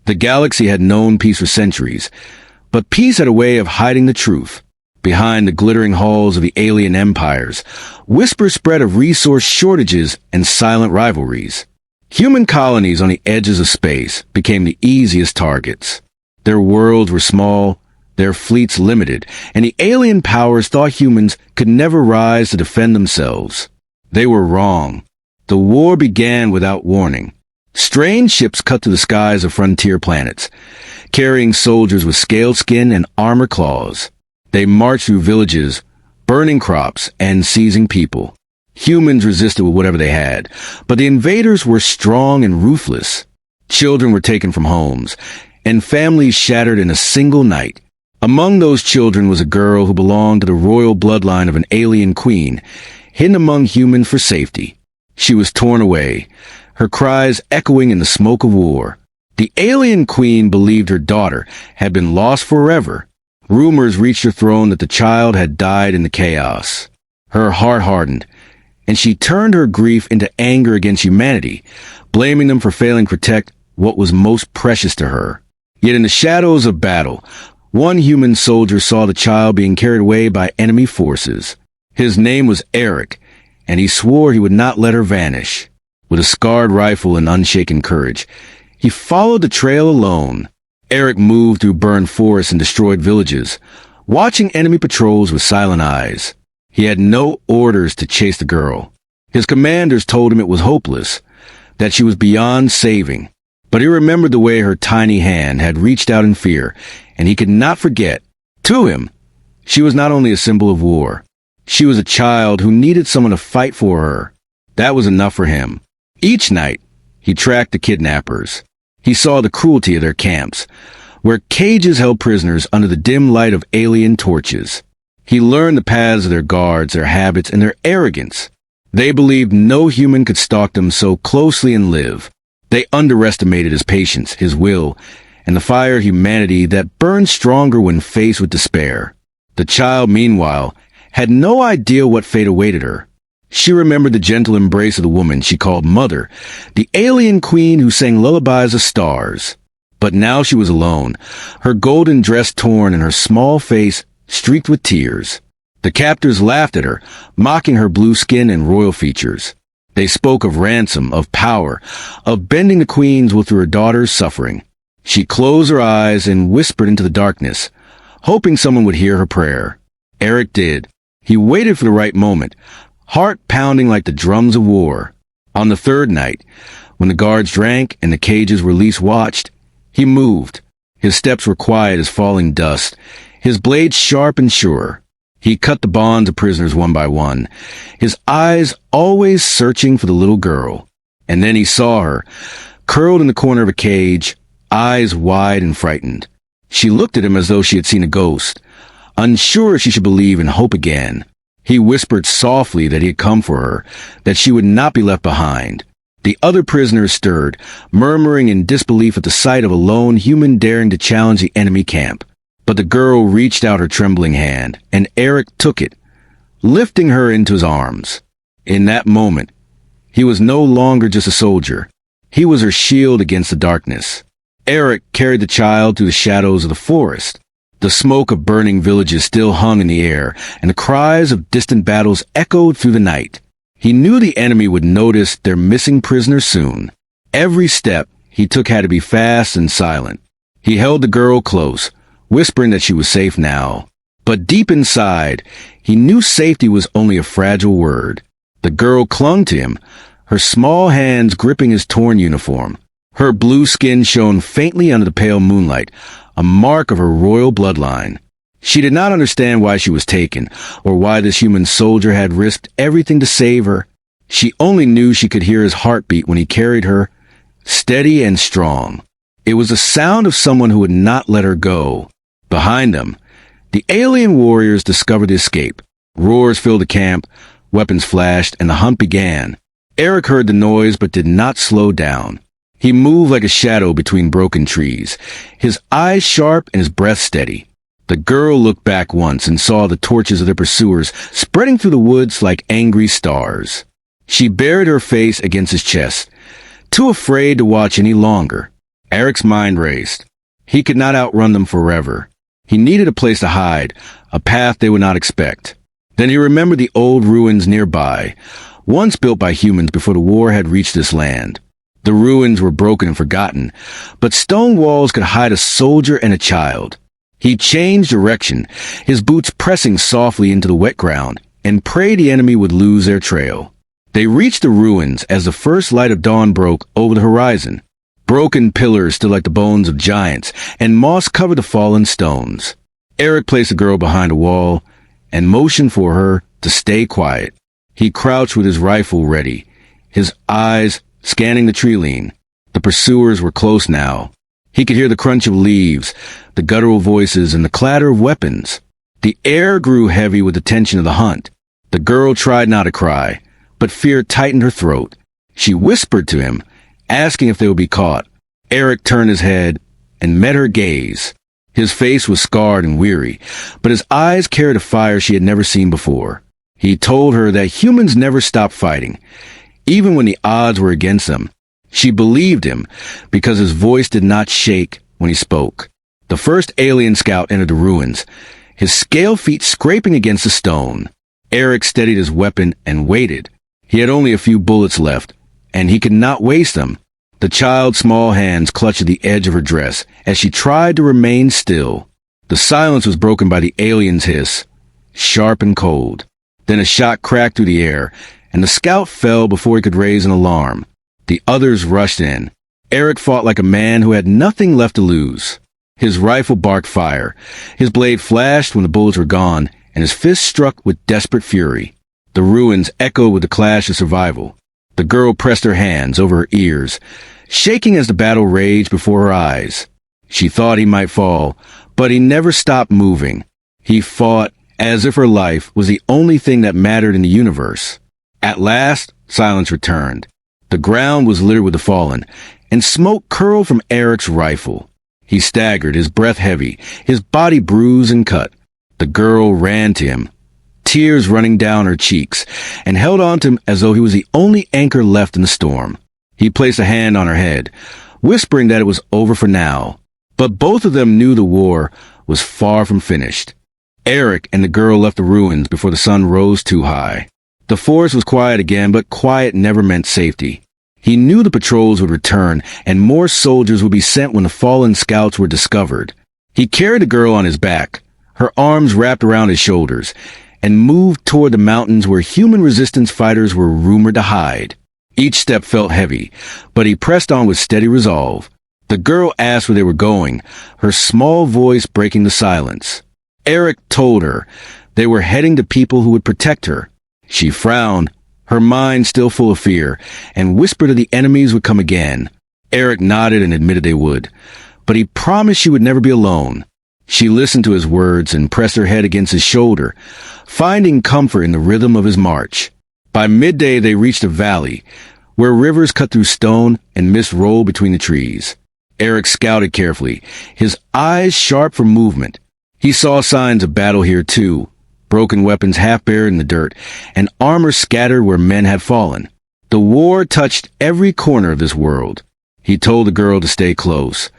The galaxy had known peace for centuries, but peace had a way of hiding the truth. Behind the glittering halls of the alien empires, whispers spread of resource shortages and silent rivalries. Human colonies on the edges of space became the easiest targets. Their worlds were small, their fleets limited, and the alien powers thought humans could never rise to defend themselves. They were wrong. The war began without warning. Strange ships cut through the skies of frontier planets, carrying soldiers with scaled skin and armor claws. They marched through villages, burning crops and seizing people. Humans resisted with whatever they had, but the invaders were strong and ruthless. Children were taken from homes, and families shattered in a single night. Among those children was a girl who belonged to the royal bloodline of an alien queen, hidden among humans for safety. She was torn away, her cries echoing in the smoke of war. The alien queen believed her daughter had been lost forever. Rumors reached her throne that the child had died in the chaos. Her heart hardened, and she turned her grief into anger against humanity, blaming them for failing to protect what was most precious to her. Yet in the shadows of battle, one human soldier saw the child being carried away by enemy forces. His name was Eric, and he swore he would not let her vanish. With a scarred rifle and unshaken courage, he followed the trail alone. Eric moved through burned forests and destroyed villages, watching enemy patrols with silent eyes. He had no orders to chase the girl. His commanders told him it was hopeless, that she was beyond saving. But he remembered the way her tiny hand had reached out in fear, and he could not forget. To him, she was not only a symbol of war. She was a child who needed someone to fight for her. That was enough for him. Each night, he tracked the kidnappers. He saw the cruelty of their camps, where cages held prisoners under the dim light of alien torches. He learned the paths of their guards, their habits, and their arrogance. They believed no human could stalk them so closely and live. They underestimated his patience, his will, and the fire of humanity that burned stronger when faced with despair. The child, meanwhile, had no idea what fate awaited her. She remembered the gentle embrace of the woman she called Mother, the alien queen who sang lullabies of stars. But now she was alone, her golden dress torn and her small face streaked with tears. The captors laughed at her, mocking her blue skin and royal features. They spoke of ransom, of power, of bending the queen's will through her daughter's suffering. She closed her eyes and whispered into the darkness, hoping someone would hear her prayer. Eric did. He waited for the right moment, heart pounding like the drums of war. On the third night, when the guards drank and the cages were least watched, he moved. His steps were quiet as falling dust, his blades sharp and sure. He cut the bonds of prisoners one by one, his eyes always searching for the little girl. And then he saw her, curled in the corner of a cage, eyes wide and frightened. She looked at him as though she had seen a ghost, unsure if she should believe and hope again. He whispered softly that he had come for her, that she would not be left behind. The other prisoners stirred, murmuring in disbelief at the sight of a lone human daring to challenge the enemy camp. But the girl reached out her trembling hand, and Eric took it, lifting her into his arms. In that moment, he was no longer just a soldier. He was her shield against the darkness. Eric carried the child through the shadows of the forest. The smoke of burning villages still hung in the air, and the cries of distant battles echoed through the night. He knew the enemy would notice their missing prisoner soon. Every step he took had to be fast and silent. He held the girl close, whispering that she was safe now. But deep inside, he knew safety was only a fragile word. The girl clung to him, her small hands gripping his torn uniform. Her blue skin shone faintly under the pale moonlight, a mark of her royal bloodline. She did not understand why she was taken, or why this human soldier had risked everything to save her. She only knew she could hear his heartbeat when he carried her, steady and strong. It was the sound of someone who would not let her go. Behind them, the alien warriors discovered the escape. Roars filled the camp, weapons flashed, and the hunt began. Eric heard the noise but did not slow down. He moved like a shadow between broken trees, his eyes sharp and his breath steady. The girl looked back once and saw the torches of their pursuers spreading through the woods like angry stars. She buried her face against his chest, too afraid to watch any longer. Eric's mind raced. He could not outrun them forever. He needed a place to hide, a path they would not expect. Then he remembered the old ruins nearby, once built by humans before the war had reached this land. The ruins were broken and forgotten, but stone walls could hide a soldier and a child. He changed direction, his boots pressing softly into the wet ground, and prayed the enemy would lose their trail. They reached the ruins as the first light of dawn broke over the horizon. Broken pillars stood like the bones of giants, and moss covered the fallen stones. Eric placed the girl behind a wall and motioned for her to stay quiet. He crouched with his rifle ready, his eyes scanning the tree line. The pursuers were close now. He could hear the crunch of leaves, the guttural voices, and the clatter of weapons. The air grew heavy with the tension of the hunt. The girl tried not to cry, but fear tightened her throat. She whispered to him, asking if they would be caught. Eric turned his head and met her gaze. His face was scarred and weary, but his eyes carried a fire she had never seen before. He told her that humans never stop fighting, even when the odds were against them. She believed him because his voice did not shake when he spoke. The first alien scout entered the ruins, his scale feet scraping against the stone. Eric steadied his weapon and waited. He had only a few bullets left, and he could not waste them. The child's small hands clutched at the edge of her dress as she tried to remain still. The silence was broken by the alien's hiss, sharp and cold. Then a shot cracked through the air, and the scout fell before he could raise an alarm. The others rushed in. Eric fought like a man who had nothing left to lose. His rifle barked fire. His blade flashed when the bullets were gone, and his fist struck with desperate fury. The ruins echoed with the clash of survival. The girl pressed her hands over her ears, shaking as the battle raged before her eyes. She thought he might fall, but he never stopped moving. He fought as if her life was the only thing that mattered in the universe. At last, silence returned. The ground was littered with the fallen, and smoke curled from Eric's rifle. He staggered, his breath heavy, his body bruised and cut. The girl ran to him, tears running down her cheeks, and held on to him as though he was the only anchor left in the storm. He placed a hand on her head, whispering that it was over for now. But both of them knew the war was far from finished. Eric and the girl left the ruins before the sun rose too high. The forest was quiet again, but quiet never meant safety. He knew the patrols would return, and more soldiers would be sent when the fallen scouts were discovered. He carried the girl on his back, her arms wrapped around his shoulders, and moved toward the mountains where human resistance fighters were rumored to hide. Each step felt heavy, but he pressed on with steady resolve. The girl asked where they were going, her small voice breaking the silence. Eric told her they were heading to people who would protect her. She frowned, her mind still full of fear, and whispered that the enemies would come again. Eric nodded and admitted they would, but he promised she would never be alone. She listened to his words and pressed her head against his shoulder, finding comfort in the rhythm of his march. By midday they reached a valley, where rivers cut through stone and mist rolled between the trees. Eric scouted carefully, his eyes sharp for movement. He saw signs of battle here too, broken weapons half buried in the dirt, and armor scattered where men had fallen. The war touched every corner of this world. He told the girl to stay close,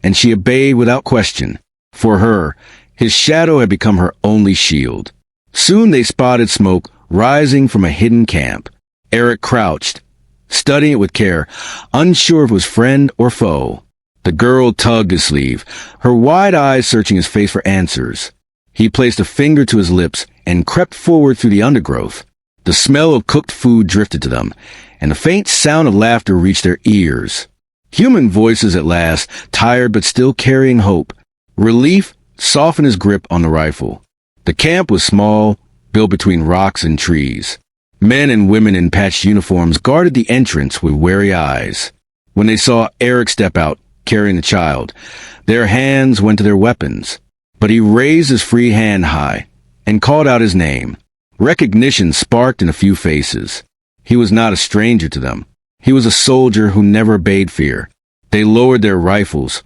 and she obeyed without question. For her, his shadow had become her only shield. Soon they spotted smoke rising from a hidden camp. Eric crouched, studying it with care, unsure if it was friend or foe. The girl tugged his sleeve, her wide eyes searching his face for answers. He placed a finger to his lips and crept forward through the undergrowth. The smell of cooked food drifted to them, and the faint sound of laughter reached their ears. Human voices at last, tired but still carrying hope. Relief softened his grip on the rifle. The camp was small, built between rocks and trees. Men and women in patched uniforms guarded the entrance with wary eyes. When they saw Eric step out, carrying the child, their hands went to their weapons. But he raised his free hand high and called out his name. Recognition sparked in a few faces. He was not a stranger to them. He was a soldier who never obeyed fear. They lowered their rifles,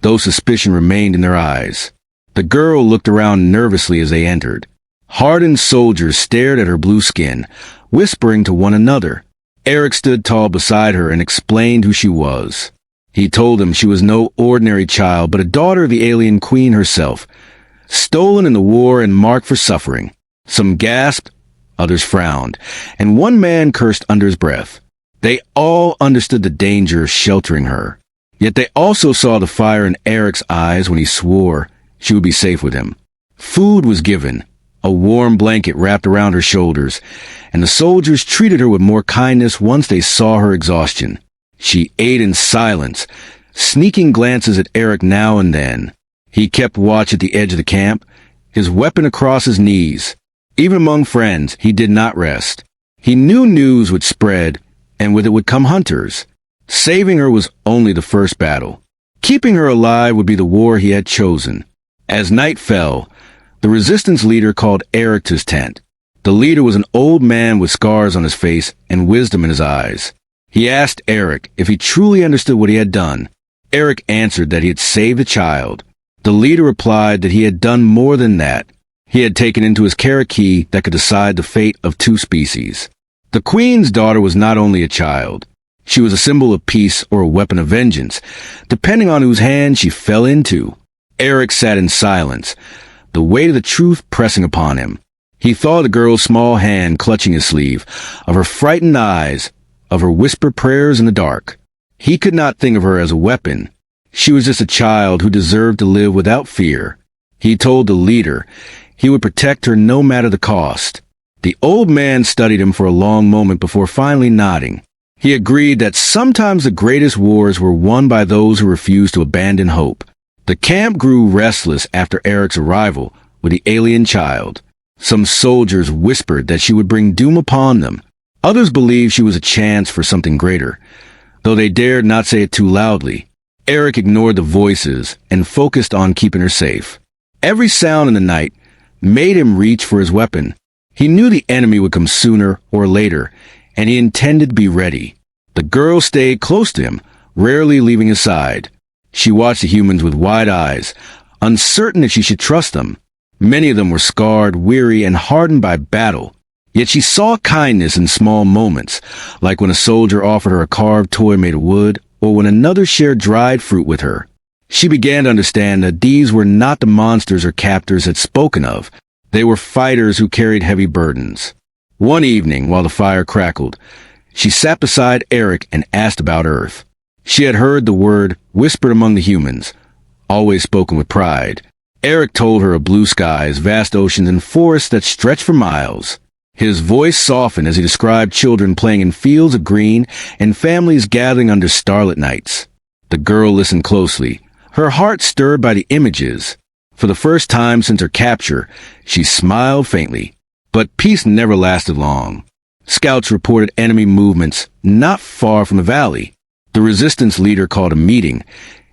though suspicion remained in their eyes. The girl looked around nervously as they entered. Hardened soldiers stared at her blue skin, whispering to one another. Eric stood tall beside her and explained who she was. He told them she was no ordinary child, but a daughter of the alien queen herself, stolen in the war and marked for suffering. Some gasped, others frowned, and one man cursed under his breath. They all understood the danger sheltering her. Yet they also saw the fire in Eric's eyes when he swore she would be safe with him. Food was given, a warm blanket wrapped around her shoulders, and the soldiers treated her with more kindness once they saw her exhaustion. She ate in silence, sneaking glances at Eric now and then. He kept watch at the edge of the camp, his weapon across his knees. Even among friends, he did not rest. He knew news would spread, and with it would come hunters. Saving her was only the first battle. Keeping her alive would be the war he had chosen. As night fell, the resistance leader called Eric to his tent. The leader was an old man with scars on his face and wisdom in his eyes. He asked Eric if he truly understood what he had done. Eric answered that he had saved a child. The leader replied that he had done more than that. He had taken into his care a key that could decide the fate of 2 species. The queen's daughter was not only a child. She was a symbol of peace or a weapon of vengeance, depending on whose hand she fell into. Eric sat in silence, the weight of the truth pressing upon him. He thought of the girl's small hand clutching his sleeve, of her frightened eyes, of her whispered prayers in the dark. He could not think of her as a weapon. She was just a child who deserved to live without fear. He told the leader he would protect her no matter the cost. The old man studied him for a long moment before finally nodding. He agreed that sometimes the greatest wars were won by those who refused to abandon hope. The camp grew restless after Eric's arrival with the alien child. Some soldiers whispered that she would bring doom upon them. Others believed she was a chance for something greater, though they dared not say it too loudly. Eric ignored the voices and focused on keeping her safe. Every sound in the night made him reach for his weapon. He knew the enemy would come sooner or later, and he intended to be ready. The girl stayed close to him, rarely leaving his side. She watched the humans with wide eyes, uncertain if she should trust them. Many of them were scarred, weary, and hardened by battle. Yet she saw kindness in small moments, like when a soldier offered her a carved toy made of wood, or when another shared dried fruit with her. She began to understand that these were not the monsters her captors had spoken of. They were fighters who carried heavy burdens. One evening, while the fire crackled, she sat beside Eric and asked about Earth. She had heard the word whispered among the humans, always spoken with pride. Eric told her of blue skies, vast oceans, and forests that stretched for miles. His voice softened as he described children playing in fields of green and families gathering under starlit nights. The girl listened closely, her heart stirred by the images. For the first time since her capture, she smiled faintly. But peace never lasted long. Scouts reported enemy movements not far from the valley. The resistance leader called a meeting,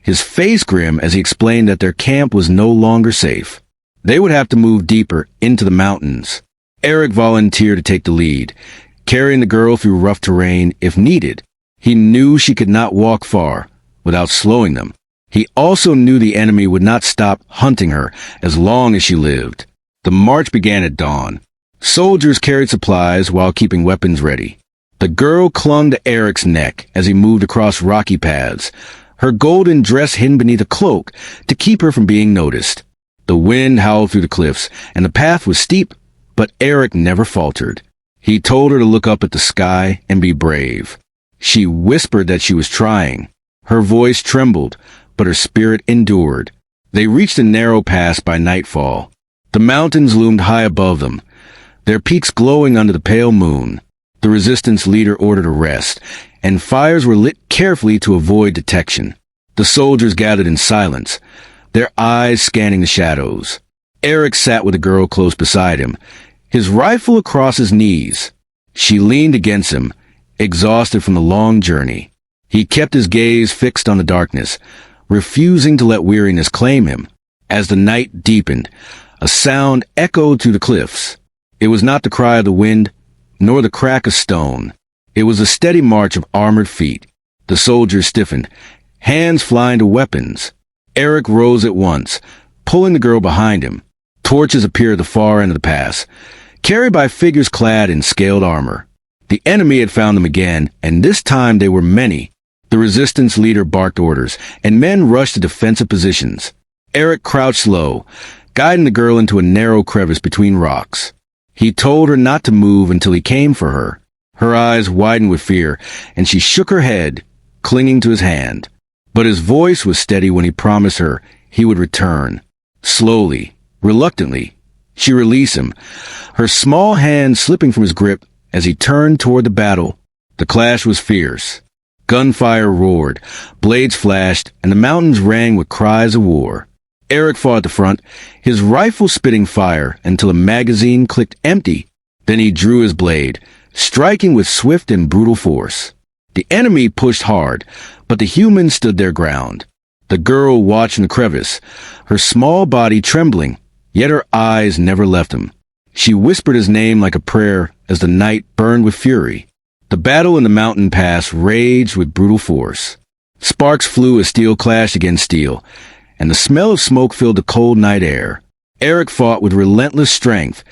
his face grim as he explained that their camp was no longer safe. They would have to move deeper into the mountains. Eric volunteered to take the lead, carrying the girl through rough terrain if needed. He knew she could not walk far without slowing them. He also knew the enemy would not stop hunting her as long as she lived. The march began at dawn. Soldiers carried supplies while keeping weapons ready. The girl clung to Eric's neck as he moved across rocky paths, her golden dress hidden beneath a cloak to keep her from being noticed. The wind howled through the cliffs, and the path was steep, but Eric never faltered. He told her to look up at the sky and be brave. She whispered that she was trying. Her voice trembled, but her spirit endured. They reached a narrow pass by nightfall. The mountains loomed high above them, their peaks glowing under the pale moon. The resistance leader ordered a rest, and fires were lit carefully to avoid detection. The soldiers gathered in silence, their eyes scanning the shadows. Eric sat with the girl close beside him, his rifle across his knees. She leaned against him, exhausted from the long journey. He kept his gaze fixed on the darkness, refusing to let weariness claim him. As the night deepened, a sound echoed through the cliffs. It was not the cry of the wind, nor the crack of stone. It was the steady march of armored feet. The soldiers stiffened, hands flying to weapons. Eric rose at once, pulling the girl behind him. Torches appeared at the far end of the pass, carried by figures clad in scaled armor. The enemy had found them again, and this time they were many. The resistance leader barked orders, and men rushed to defensive positions. Eric crouched low, guiding the girl into a narrow crevice between rocks. He told her not to move until he came for her. Her eyes widened with fear, and she shook her head, clinging to his hand. But his voice was steady when he promised her he would return. Slowly, reluctantly, she released him, her small hand slipping from his grip as he turned toward the battle. The clash was fierce. Gunfire roared, blades flashed, and the mountains rang with cries of war. Eric fought at the front, his rifle spitting fire until a magazine clicked empty. Then he drew his blade, striking with swift and brutal force. The enemy pushed hard, but the humans stood their ground. The girl watched in the crevice, her small body trembling, yet her eyes never left him. She whispered his name like a prayer as the night burned with fury. The battle in the mountain pass raged with brutal force. Sparks flew as steel clashed against steel, and the smell of smoke filled the cold night air. Eric fought with relentless strength,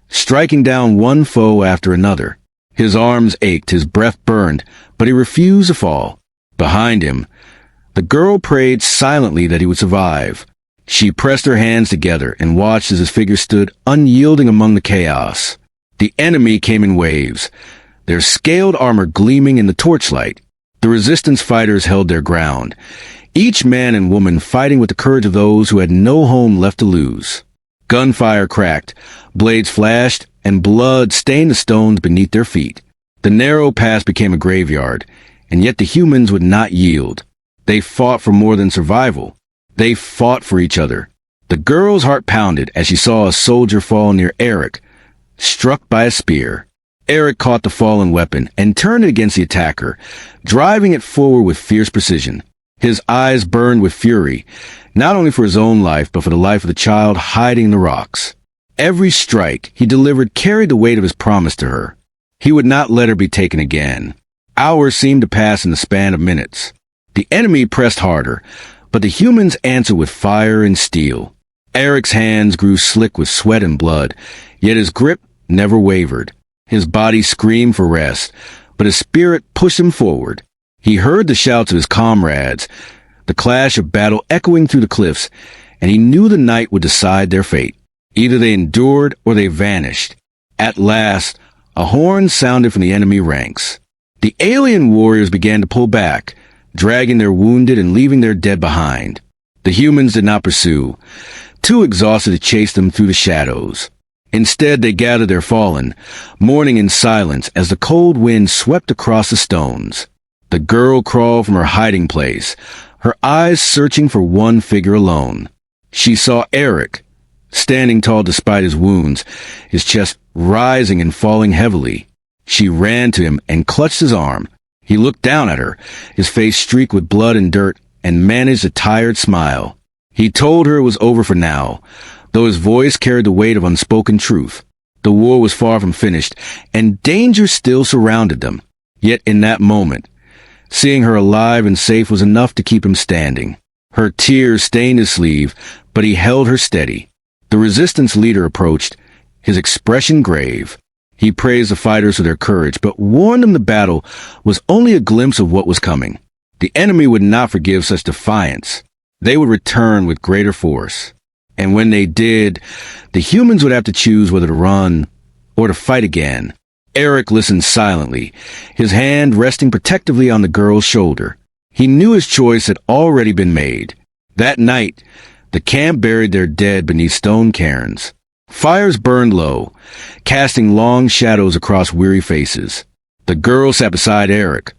striking down one foe after another. His arms ached, his breath burned, but he refused to fall. Behind him, the girl prayed silently that he would survive. She pressed her hands together and watched as his figure stood unyielding among the chaos. The enemy came in waves, their scaled armor gleaming in the torchlight. The resistance fighters held their ground, each man and woman fighting with the courage of those who had no home left to lose. Gunfire cracked, blades flashed, and blood stained the stones beneath their feet. The narrow pass became a graveyard, and yet the humans would not yield. They fought for more than survival. They fought for each other. The girl's heart pounded as she saw a soldier fall near Eric, struck by a spear. Eric caught the fallen weapon and turned it against the attacker, driving it forward with fierce precision. His eyes burned with fury, not only for his own life, but for the life of the child hiding in the rocks. Every strike he delivered carried the weight of his promise to her. He would not let her be taken again. Hours seemed to pass in the span of minutes. The enemy pressed harder, but the humans answered with fire and steel. Eric's hands grew slick with sweat and blood, yet his grip never wavered. His body screamed for rest, but his spirit pushed him forward. He heard the shouts of his comrades, the clash of battle echoing through the cliffs, and he knew the night would decide their fate. Either they endured or they vanished. At last, a horn sounded from the enemy ranks. The alien warriors began to pull back, dragging their wounded and leaving their dead behind. The humans did not pursue, too exhausted to chase them through the shadows. Instead, they gathered their fallen, mourning in silence as the cold wind swept across the stones. The girl crawled from her hiding place, her eyes searching for one figure alone. She saw Eric, standing tall despite his wounds, his chest rising and falling heavily. She ran to him and clutched his arm. He looked down at her, his face streaked with blood and dirt, and managed a tired smile. He told her it was over for now, though his voice carried the weight of unspoken truth. The war was far from finished, and danger still surrounded them. Yet in that moment, seeing her alive and safe was enough to keep him standing. Her tears stained his sleeve, but he held her steady. The resistance leader approached, his expression grave. He praised the fighters for their courage, but warned them the battle was only a glimpse of what was coming. The enemy would not forgive such defiance. They would return with greater force. And when they did, the humans would have to choose whether to run or to fight again. Eric listened silently, his hand resting protectively on the girl's shoulder. He knew his choice had already been made. That night, the camp buried their dead beneath stone cairns. Fires burned low, casting long shadows across weary faces. The girl sat beside Eric,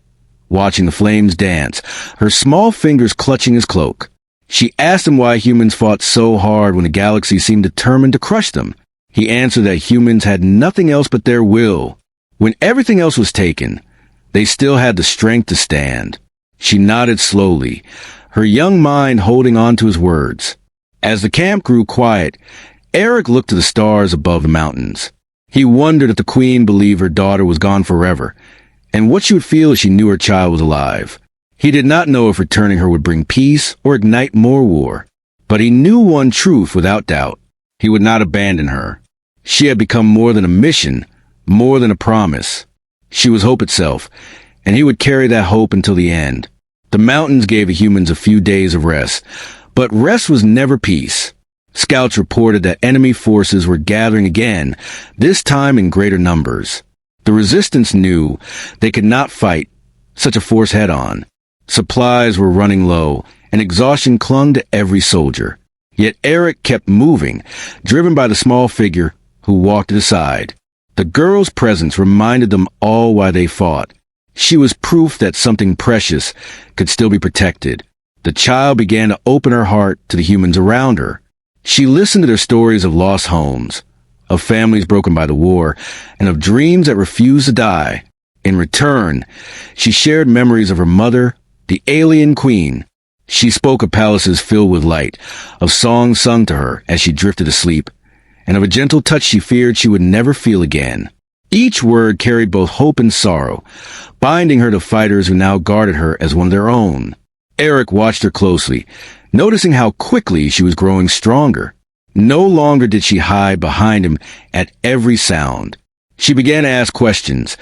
watching the flames dance, her small fingers clutching his cloak. She asked him why humans fought so hard when the galaxy seemed determined to crush them. He answered that humans had nothing else but their will. When everything else was taken, they still had the strength to stand. She nodded slowly, her young mind holding on to his words. As the camp grew quiet, Eric looked to the stars above the mountains. He wondered if the queen believed her daughter was gone forever, and what she would feel if she knew her child was alive. He did not know if returning her would bring peace or ignite more war, but he knew one truth without doubt. He would not abandon her. She had become more than a mission, more than a promise. She was hope itself, and he would carry that hope until the end. The mountains gave the humans a few days of rest, but rest was never peace. Scouts reported that enemy forces were gathering again, this time in greater numbers. The resistance knew they could not fight such a force head-on. Supplies were running low, and exhaustion clung to every soldier. Yet Eric kept moving, driven by the small figure who walked at his side. The girl's presence reminded them all why they fought. She was proof that something precious could still be protected. The child began to open her heart to the humans around her. She listened to their stories of lost homes, of families broken by the war, and of dreams that refused to die. In return, she shared memories of her mother, the alien queen. She spoke of palaces filled with light, of songs sung to her as she drifted asleep, and of a gentle touch she feared she would never feel again. Each word carried both hope and sorrow, binding her to fighters who now guarded her as one of their own. Eric watched her closely, noticing how quickly she was growing stronger. No longer did she hide behind him at every sound. She began to ask questions,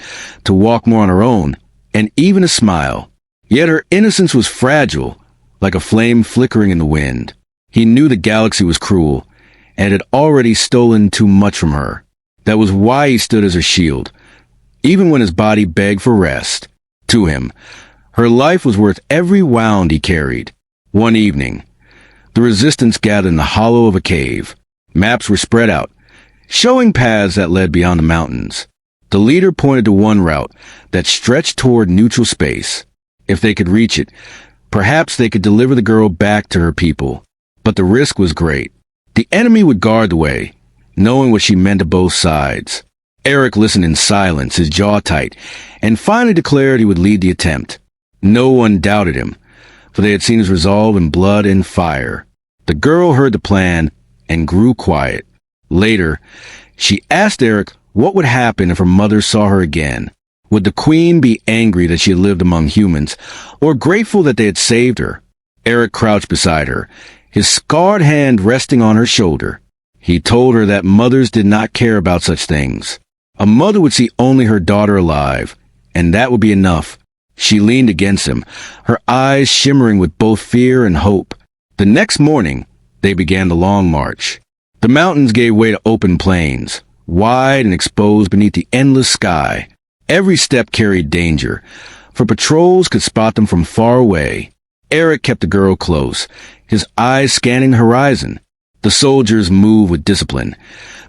to walk more on her own, and even to smile. Yet her innocence was fragile, like a flame flickering in the wind. He knew the galaxy was cruel, and had already stolen too much from her. That was why he stood as her shield, even when his body begged for rest. To him, her life was worth every wound he carried. One evening, the resistance gathered in the hollow of a cave. Maps were spread out, showing paths that led beyond the mountains. The leader pointed to one route that stretched toward neutral space. If they could reach it, perhaps they could deliver the girl back to her people. But the risk was great. The enemy would guard the way, knowing what she meant to both sides. Eric listened in silence, his jaw tight, and finally declared he would lead the attempt. No one doubted him, for they had seen his resolve in blood and fire. The girl heard the plan and grew quiet. Later, she asked Eric what would happen if her mother saw her again. Would the queen be angry that she had lived among humans, or grateful that they had saved her? Eric crouched beside her, his scarred hand resting on her shoulder. He told her that mothers did not care about such things. A mother would see only her daughter alive, and that would be enough. She leaned against him, her eyes shimmering with both fear and hope. The next morning, they began the long march. The mountains gave way to open plains, wide and exposed beneath the endless sky. Every step carried danger, for patrols could spot them from far away. Eric kept the girl close, his eyes scanning the horizon. The soldiers moved with discipline,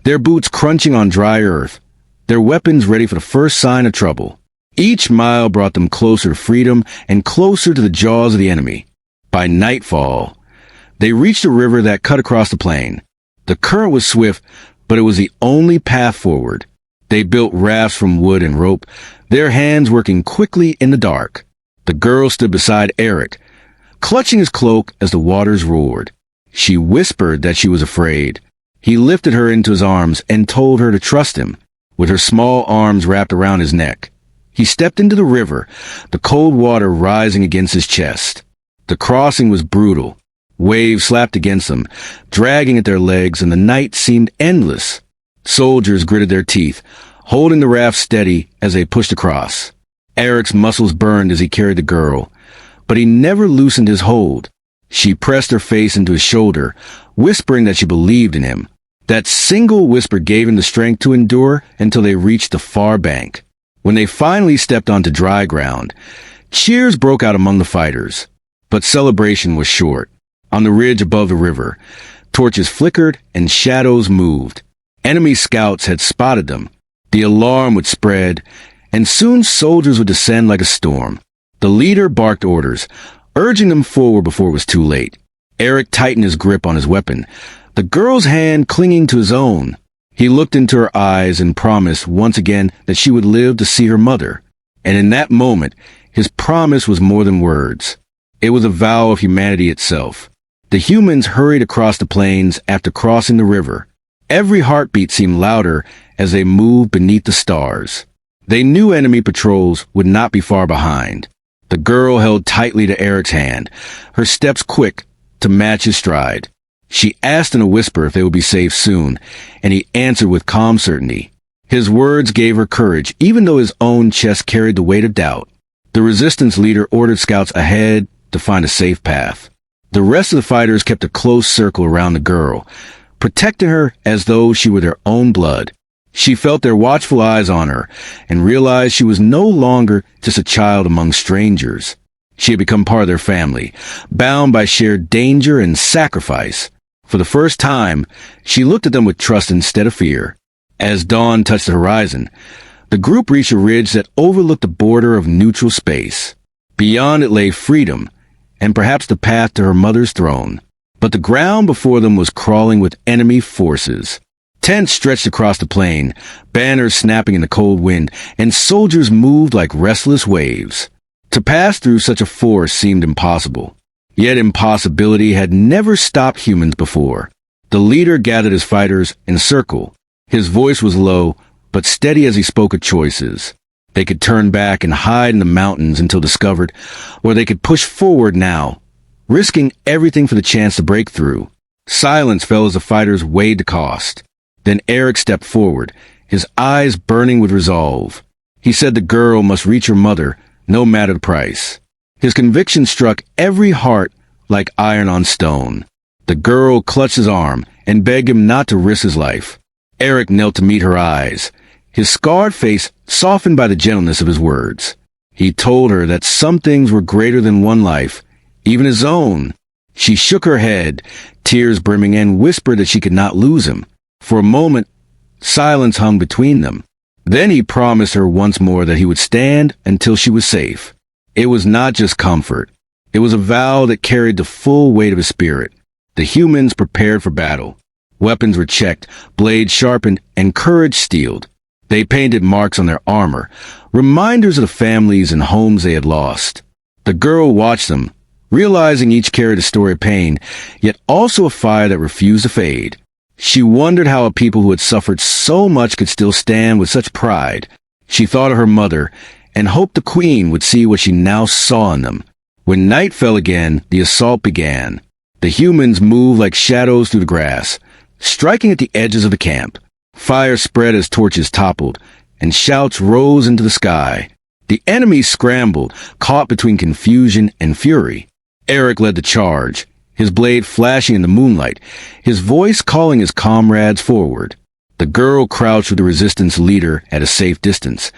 their boots crunching on dry earth, their weapons ready for the first sign of trouble. Each mile brought them closer to freedom and closer to the jaws of the enemy. By nightfall, they reached a river that cut across the plain. The current was swift, but it was the only path forward. They built rafts from wood and rope, their hands working quickly in the dark. The girl stood beside Eric, clutching his cloak as the waters roared. She whispered that she was afraid. He lifted her into his arms and told her to trust him, with her small arms wrapped around his neck. He stepped into the river, the cold water rising against his chest. The crossing was brutal. Waves slapped against them, dragging at their legs, and the night seemed endless. Soldiers gritted their teeth, holding the raft steady as they pushed across. Eric's muscles burned as he carried the girl, but he never loosened his hold. She pressed her face into his shoulder, whispering that she believed in him. That single whisper gave him the strength to endure until they reached the far bank. When they finally stepped onto dry ground, cheers broke out among the fighters. But celebration was short. On the ridge above the river, torches flickered and shadows moved. Enemy scouts had spotted them. The alarm would spread, and soon soldiers would descend like a storm. The leader barked orders, urging them forward before it was too late. Eric tightened his grip on his weapon, the girl's hand clinging to his own. He looked into her eyes and promised once again that she would live to see her mother. And in that moment, his promise was more than words. It was a vow of humanity itself. The humans hurried across the plains after crossing the river. Every heartbeat seemed louder as they moved beneath the stars. They knew enemy patrols would not be far behind. The girl held tightly to Eric's hand, her steps quick to match his stride. She asked in a whisper if they would be safe soon, and he answered with calm certainty. His words gave her courage, even though his own chest carried the weight of doubt. The resistance leader ordered scouts ahead to find a safe path. The rest of the fighters kept a close circle around the girl, protecting her as though she were their own blood. She felt their watchful eyes on her and realized she was no longer just a child among strangers. She had become part of their family, bound by shared danger and sacrifice. For the first time, she looked at them with trust instead of fear. As dawn touched the horizon, the group reached a ridge that overlooked the border of neutral space. Beyond it lay freedom, and perhaps the path to her mother's throne. But the ground before them was crawling with enemy forces. Tents stretched across the plain, banners snapping in the cold wind, and soldiers moved like restless waves. To pass through such a force seemed impossible. Yet impossibility had never stopped humans before. The leader gathered his fighters in a circle. His voice was low, but steady as he spoke of choices. They could turn back and hide in the mountains until discovered, or they could push forward now, risking everything for the chance to break through. Silence fell as the fighters weighed the cost. Then Eric stepped forward, his eyes burning with resolve. He said the girl must reach her mother, no matter the price. His conviction struck every heart like iron on stone. The girl clutched his arm and begged him not to risk his life. Eric knelt to meet her eyes, his scarred face softened by the gentleness of his words. He told her that some things were greater than one life, even his own. She shook her head, tears brimming, and whispered that she could not lose him. For a moment, silence hung between them. Then he promised her once more that he would stand until she was safe. It was not just comfort. It was a vow that carried the full weight of his spirit. The humans prepared for battle. Weapons were checked, blades sharpened, and courage steeled. They painted marks on their armor, reminders of the families and homes they had lost. The girl watched them, realizing each carried a story of pain, yet also a fire that refused to fade. She wondered how a people who had suffered so much could still stand with such pride. She thought of her mother, and hoped the queen would see what she now saw in them. When night fell again, the assault began. The humans moved like shadows through the grass, striking at the edges of the camp. Fire spread as torches toppled, and shouts rose into the sky. The enemy scrambled, caught between confusion and fury. Eric led the charge, his blade flashing in the moonlight, his voice calling his comrades forward. The girl crouched with the resistance leader at a safe distance,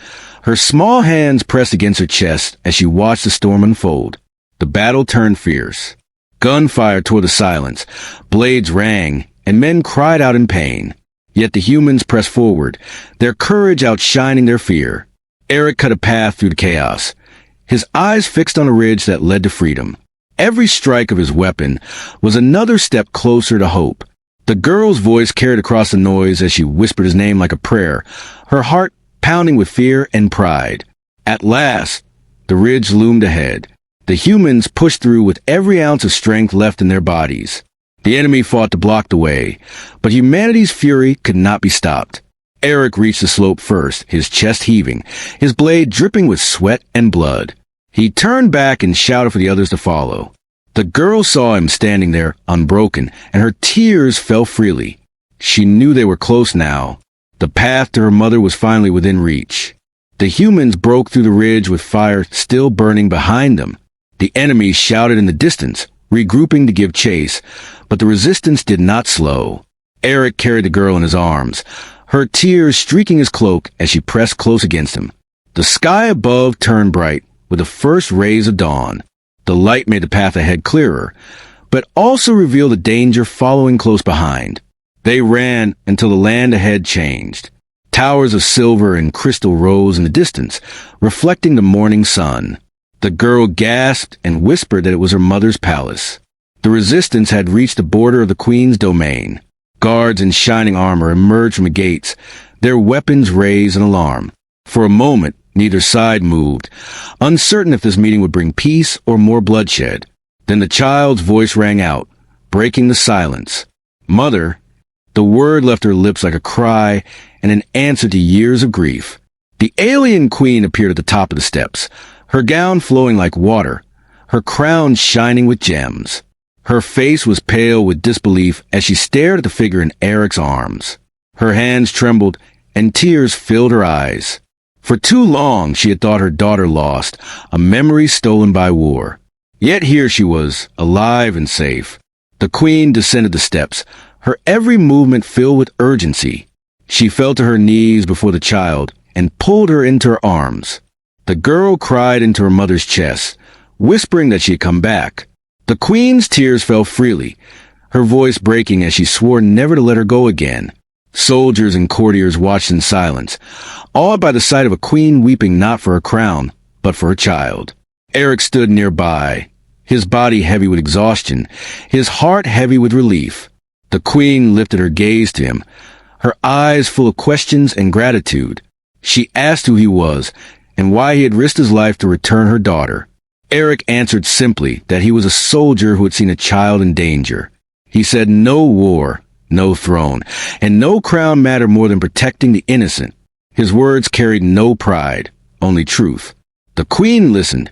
her small hands pressed against her chest as she watched the storm unfold. The battle turned fierce. Gunfire tore the silence, blades rang, and men cried out in pain. Yet the humans pressed forward, their courage outshining their fear. Eric cut a path through the chaos, his eyes fixed on a ridge that led to freedom. Every strike of his weapon was another step closer to hope. The girl's voice carried across the noise as she whispered his name like a prayer, her heart pounding with fear and pride. At last, the ridge loomed ahead. The humans pushed through with every ounce of strength left in their bodies. The enemy fought to block the way, but humanity's fury could not be stopped. Eric reached the slope first, his chest heaving, his blade dripping with sweat and blood. He turned back and shouted for the others to follow. The girl saw him standing there, unbroken, and her tears fell freely. She knew they were close now. The path to her mother was finally within reach. The humans broke through the ridge with fire still burning behind them. The enemy shouted in the distance, regrouping to give chase, but the resistance did not slow. Eric carried the girl in his arms, her tears streaking his cloak as she pressed close against him. The sky above turned bright with the first rays of dawn. The light made the path ahead clearer, but also revealed the danger following close behind. They ran until the land ahead changed. Towers of silver and crystal rose in the distance, reflecting the morning sun. The girl gasped and whispered that it was her mother's palace. The resistance had reached the border of the queen's domain. Guards in shining armor emerged from the gates, their weapons raised in alarm. For a moment, neither side moved, uncertain if this meeting would bring peace or more bloodshed. Then the child's voice rang out, breaking the silence. "Mother." The word left her lips like a cry and an answer to years of grief. The alien queen appeared at the top of the steps, her gown flowing like water, her crown shining with gems. Her face was pale with disbelief as she stared at the figure in Eric's arms. Her hands trembled and tears filled her eyes. For too long she had thought her daughter lost, a memory stolen by war. Yet here she was, alive and safe. The queen descended the steps, her every movement filled with urgency. She fell to her knees before the child and pulled her into her arms. The girl cried into her mother's chest, whispering that she had come back. The queen's tears fell freely, her voice breaking as she swore never to let her go again. Soldiers and courtiers watched in silence, awed by the sight of a queen weeping not for her crown, but for her child. Eric stood nearby, his body heavy with exhaustion, his heart heavy with relief. The queen lifted her gaze to him, her eyes full of questions and gratitude. She asked who he was and why he had risked his life to return her daughter. Eric answered simply that he was a soldier who had seen a child in danger. He said no war, no throne, and no crown mattered more than protecting the innocent. His words carried no pride, only truth. The queen listened,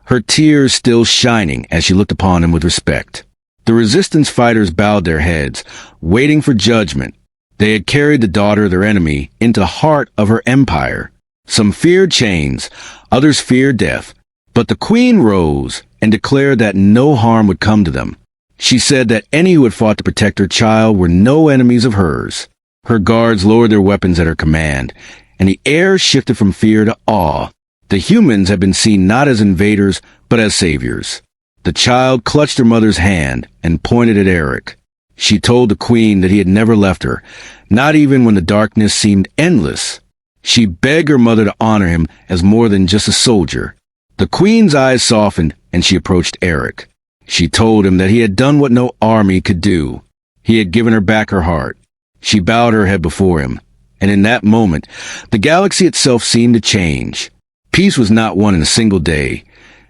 her tears still shining as she looked upon him with respect. The resistance fighters bowed their heads, waiting for judgment. They had carried the daughter of their enemy into the heart of her empire. Some feared chains, others feared death. But the queen rose and declared that no harm would come to them. She said that any who had fought to protect her child were no enemies of hers. Her guards lowered their weapons at her command, and the air shifted from fear to awe. The humans had been seen not as invaders, but as saviors. The child clutched her mother's hand and pointed at Eric. She told the queen that he had never left her, not even when the darkness seemed endless. She begged her mother to honor him as more than just a soldier. The queen's eyes softened, and she approached Eric. She told him that he had done what no army could do. He had given her back her heart. She bowed her head before him, and in that moment, the galaxy itself seemed to change. Peace was not won in a single day,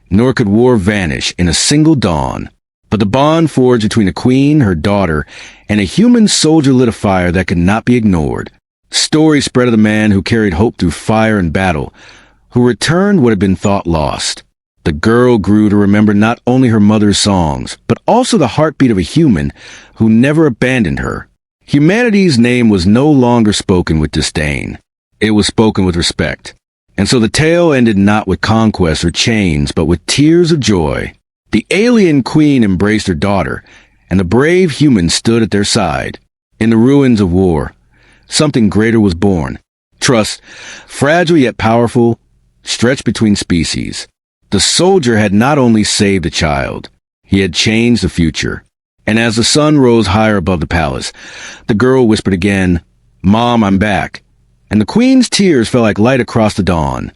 nor could war vanish in a single dawn. But the bond forged between a queen, her daughter, and a human soldier lit a fire that could not be ignored. Stories spread of the man who carried hope through fire and battle, who returned what had been thought lost. The girl grew to remember not only her mother's songs, but also the heartbeat of a human who never abandoned her. Humanity's name was no longer spoken with disdain. It was spoken with respect. And so the tale ended not with conquest or chains, but with tears of joy. The alien queen embraced her daughter, and the brave humans stood at their side. In the ruins of war, something greater was born. Trust, fragile yet powerful, stretched between species. The soldier had not only saved a child, he had changed the future. And as the sun rose higher above the palace, the girl whispered again, "Mom, I'm back." And the queen's tears fell like light across the dawn.